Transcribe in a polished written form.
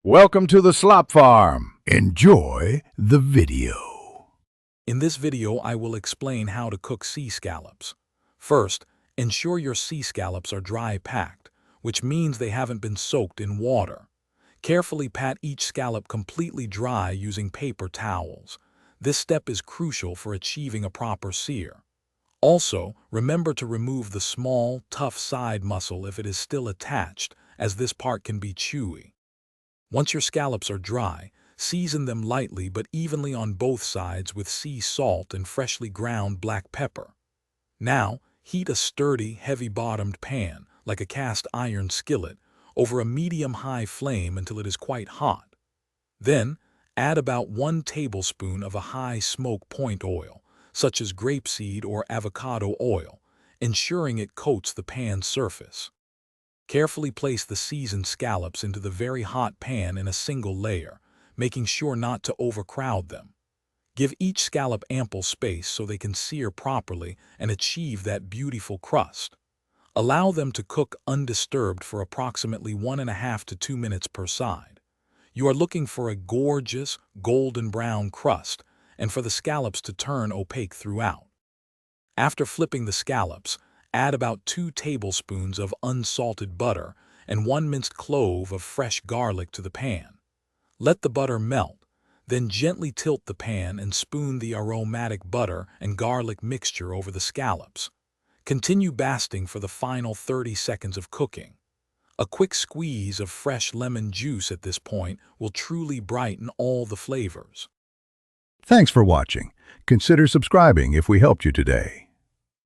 Welcome to the Slop Farm. Enjoy the video. In this video, I will explain how to cook sea scallops. First, ensure your sea scallops are dry packed, which means they haven't been soaked in water. Carefully pat each scallop completely dry using paper towels. This step is crucial for achieving a proper sear. Also, remember to remove the small, tough side muscle if it is still attached, as this part can be chewy. Once your scallops are dry, season them lightly but evenly on both sides with sea salt and freshly ground black pepper. Now, heat a sturdy, heavy-bottomed pan, like a cast iron skillet, over a medium-high flame until it is quite hot. Then, add about 1 tablespoon of a high smoke point oil, such as grapeseed or avocado oil, ensuring it coats the pan's surface. Carefully place the seasoned scallops into the very hot pan in a single layer, making sure not to overcrowd them. Give each scallop ample space so they can sear properly and achieve that beautiful crust. Allow them to cook undisturbed for approximately 1.5 to 2 minutes per side. You are looking for a gorgeous, golden brown crust and for the scallops to turn opaque throughout. After flipping the scallops, add about 2 tablespoons of unsalted butter and 1 minced clove of fresh garlic to the pan. Let the butter melt, then gently tilt the pan and spoon the aromatic butter and garlic mixture over the scallops. Continue basting for the final 30 seconds of cooking. A quick squeeze of fresh lemon juice at this point will truly brighten all the flavors. Thanks for watching. Consider subscribing if we helped you today.